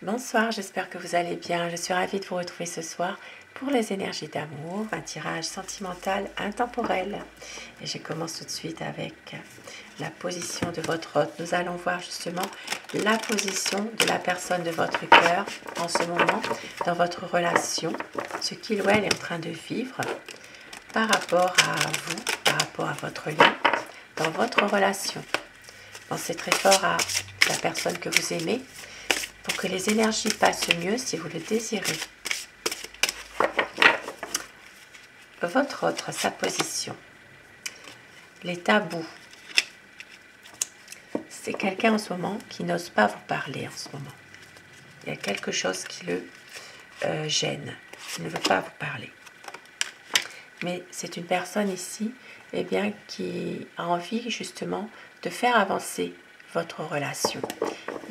Bonsoir, j'espère que vous allez bien. Je suis ravie de vous retrouver ce soir pour les énergies d'amour, un tirage sentimental intemporel. Et je commence tout de suite avec la position de votre hôte. Nous allons voir justement la position de la personne de votre cœur en ce moment dans votre relation, ce qu'il ou elle est en train de vivre par rapport à vous, par rapport à votre lien, dans votre relation. Pensez très fort à la personne que vous aimez, pour que les énergies passent mieux si vous le désirez. Votre autre, sa position. Les tabous. C'est quelqu'un en ce moment qui n'ose pas vous parler en ce moment. Il y a quelque chose qui le gêne. Il ne veut pas vous parler. Mais c'est une personne ici qui a envie justement de faire avancer votre relation.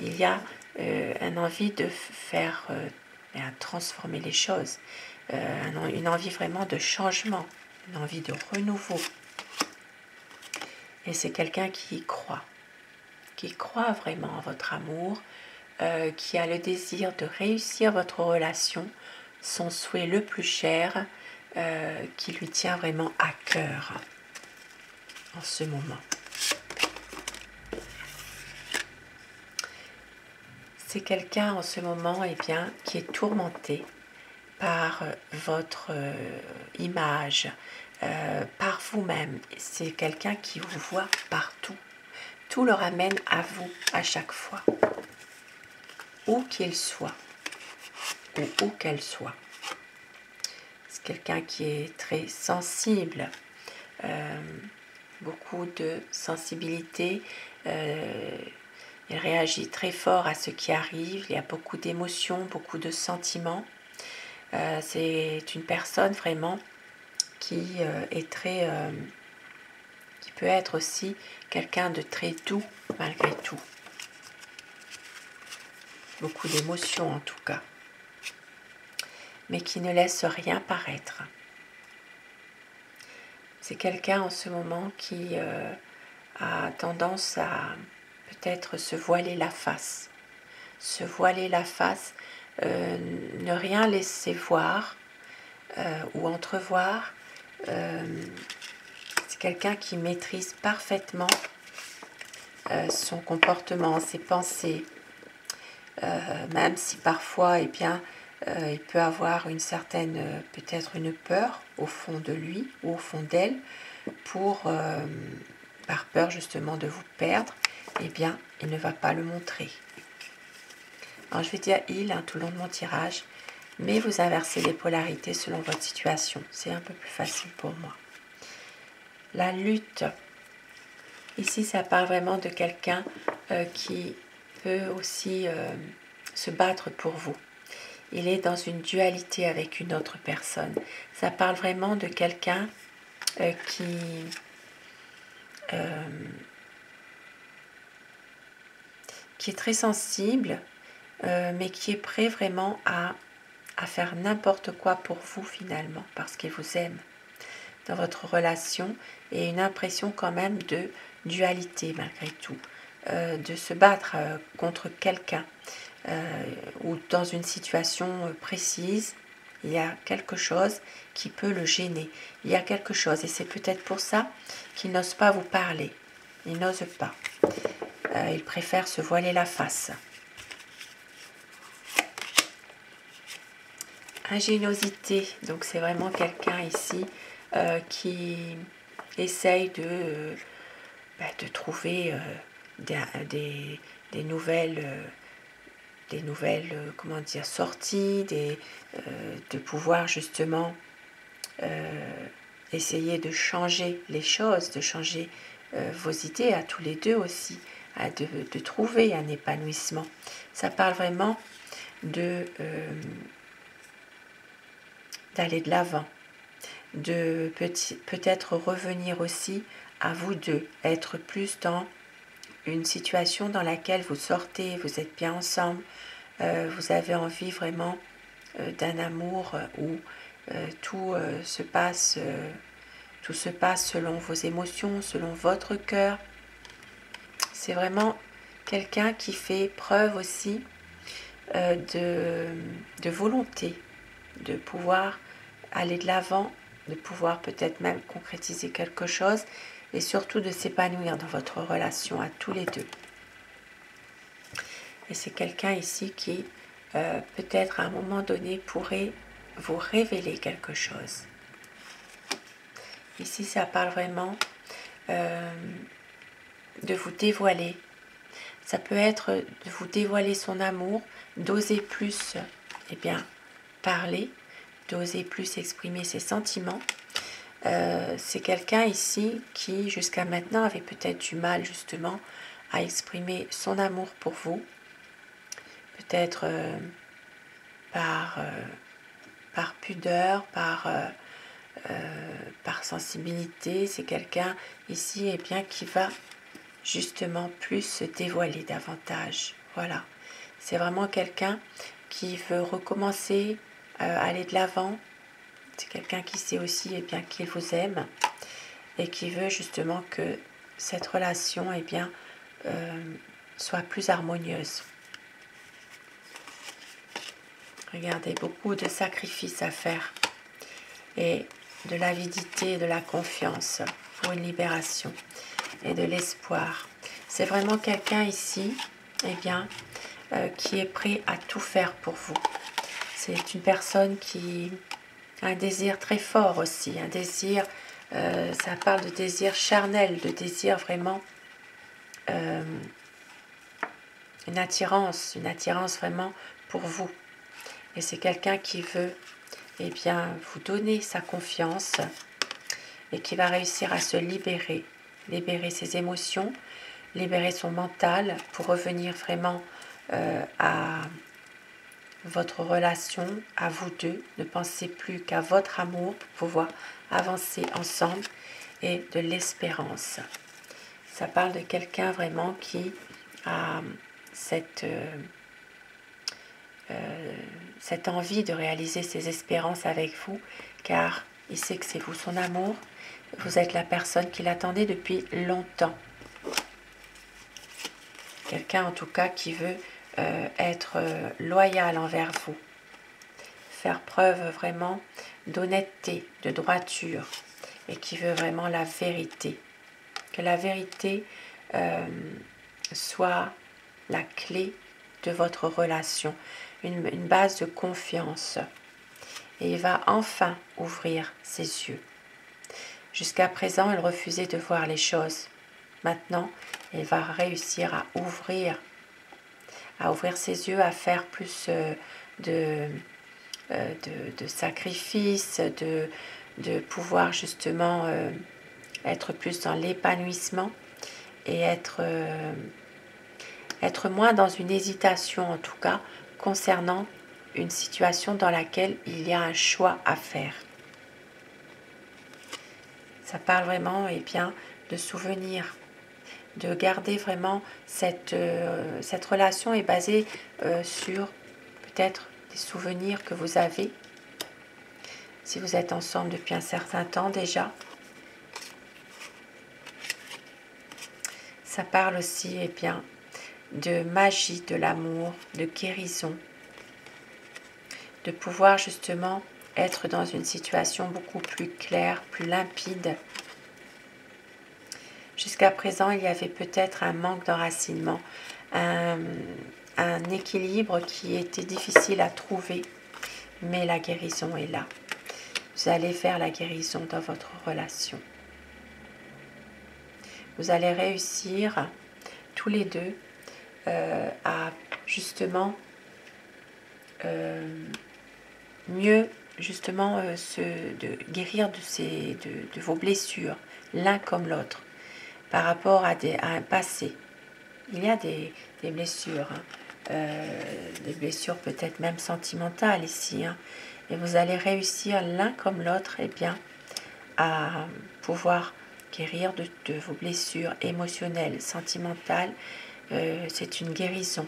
Il y a une envie de faire transformer les choses, une envie vraiment de changement, une envie de renouveau. Et c'est quelqu'un qui croit vraiment en votre amour, qui a le désir de réussir votre relation, son souhait le plus cher, qui lui tient vraiment à cœur en ce moment. C'est quelqu'un en ce moment qui est tourmenté par votre image, par vous-même. C'est quelqu'un qui vous voit partout. Tout le ramène à vous à chaque fois, où qu'il soit, ou où qu'elle soit. C'est quelqu'un qui est très sensible, beaucoup de sensibilité. Il réagit très fort à ce qui arrive, il y a beaucoup d'émotions, beaucoup de sentiments. C'est une personne vraiment qui est très... qui peut être aussi quelqu'un de très doux malgré tout. Beaucoup d'émotions en tout cas. Mais qui ne laisse rien paraître. C'est quelqu'un en ce moment qui a tendance à peut-être se voiler la face. Se voiler la face, ne rien laisser voir ou entrevoir. C'est quelqu'un qui maîtrise parfaitement son comportement, ses pensées, même si parfois il peut avoir une certaine, peut-être une peur au fond de lui ou au fond d'elle, par peur justement de vous perdre, il ne va pas le montrer. Alors je vais dire il tout le long de mon tirage, mais vous inversez les polarités selon votre situation. C'est un peu plus facile pour moi. La lutte. Ici, ça parle vraiment de quelqu'un qui peut aussi se battre pour vous. Il est dans une dualité avec une autre personne. Ça parle vraiment de quelqu'un qui est très sensible, mais qui est prêt vraiment à faire n'importe quoi pour vous finalement, parce qu'il vous aime dans votre relation, et une impression quand même de dualité malgré tout, de se battre contre quelqu'un, ou dans une situation précise, il y a quelque chose qui peut le gêner, il y a quelque chose, et c'est peut-être pour ça qu'il n'ose pas vous parler, il n'ose pas, il préfère se voiler la face. Ingéniosité, donc c'est vraiment quelqu'un ici qui essaye de trouver des nouvelles sorties, de pouvoir justement essayer de changer les choses, de changer vos idées à tous les deux aussi, de trouver un épanouissement. Ça parle vraiment d'aller de l'avant, de peut-être revenir aussi à vous deux, être plus dans une situation dans laquelle vous sortez, vous êtes bien ensemble, vous avez envie vraiment d'un amour où tout se passe selon vos émotions, selon votre cœur. C'est vraiment quelqu'un qui fait preuve aussi de volonté, de pouvoir aller de l'avant, de pouvoir peut-être même concrétiser quelque chose et surtout de s'épanouir dans votre relation à tous les deux. Et c'est quelqu'un ici qui peut-être à un moment donné pourrait vous révéler quelque chose. Ici ça parle vraiment de vous dévoiler. Ça peut être de vous dévoiler son amour, d'oser plus parler, d'oser plus exprimer ses sentiments. C'est quelqu'un ici qui jusqu'à maintenant avait peut-être du mal justement à exprimer son amour pour vous. Peut-être par pudeur, par sensibilité. C'est quelqu'un ici qui va justement plus se dévoiler davantage. Voilà, c'est vraiment quelqu'un qui veut recommencer, aller de l'avant. C'est quelqu'un qui sait aussi qu'il vous aime et qui veut justement que cette relation soit plus harmonieuse. Regardez, beaucoup de sacrifices à faire et de l'avidité, de la confiance pour une libération et de l'espoir. C'est vraiment quelqu'un ici qui est prêt à tout faire pour vous. C'est une personne qui a un désir très fort aussi, un désir, ça parle de désir charnel, de désir vraiment, une attirance vraiment pour vous. Et c'est quelqu'un qui veut vous donner sa confiance et qui va réussir à se libérer ses émotions, libérer son mental pour revenir vraiment à votre relation, à vous deux. Ne pensez plus qu'à votre amour pour pouvoir avancer ensemble et de l'espérance. Ça parle de quelqu'un vraiment qui a cette envie de réaliser ses espérances avec vous, car il sait que c'est vous son amour. Vous êtes la personne qu'il attendait depuis longtemps. Quelqu'un en tout cas qui veut être loyal envers vous, faire preuve vraiment d'honnêteté, de droiture, et qui veut vraiment la vérité. Que la vérité soit la clé de votre relation, une base de confiance. Et il va enfin ouvrir ses yeux. Jusqu'à présent, il refusait de voir les choses. Maintenant, il va réussir à ouvrir ses yeux, à faire plus de sacrifices, de pouvoir justement être plus dans l'épanouissement et être moins dans une hésitation en tout cas concernant une situation dans laquelle il y a un choix à faire. Ça parle vraiment de souvenirs, de garder vraiment cette relation est basée sur peut-être des souvenirs que vous avez si vous êtes ensemble depuis un certain temps déjà. Ça parle aussi de magie, de l'amour, de guérison, de pouvoir justement être dans une situation beaucoup plus claire, plus limpide. Jusqu'à présent, il y avait peut-être un manque d'enracinement, un équilibre qui était difficile à trouver, mais la guérison est là. Vous allez faire la guérison dans votre relation. Vous allez réussir tous les deux à justement mieux guérir de vos blessures, l'un comme l'autre, par rapport à un passé. Il y a des blessures, des blessures peut-être même sentimentales ici, et vous allez réussir l'un comme l'autre à pouvoir guérir de vos blessures émotionnelles, sentimentales. C'est une guérison.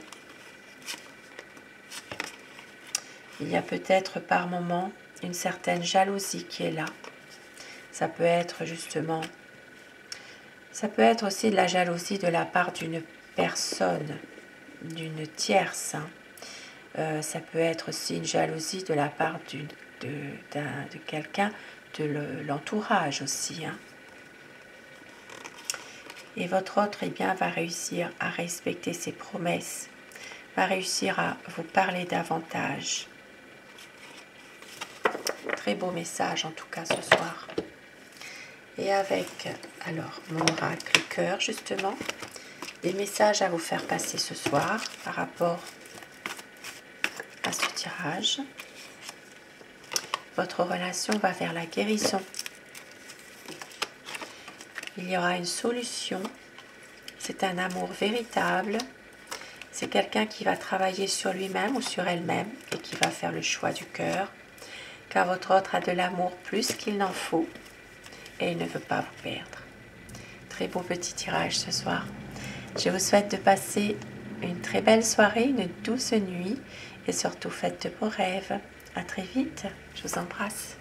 Il y a peut-être par moments une certaine jalousie qui est là. Ça peut être aussi de la jalousie de la part d'une personne, d'une tierce, Ça peut être aussi une jalousie de la part de quelqu'un de l'entourage aussi. Hein. Et votre autre, eh bien, va réussir à respecter ses promesses, va réussir à vous parler davantage. Très beau message en tout cas ce soir. Et avec, alors, mon oracle cœur justement, des messages à vous faire passer ce soir par rapport à ce tirage. Votre relation va vers la guérison. Il y aura une solution. C'est un amour véritable. C'est quelqu'un qui va travailler sur lui-même ou sur elle-même et qui va faire le choix du cœur. Car votre autre a de l'amour plus qu'il n'en faut et il ne veut pas vous perdre. Très beau petit tirage ce soir. Je vous souhaite de passer une très belle soirée, une douce nuit et surtout faites de beaux rêves. À très vite. Je vous embrasse.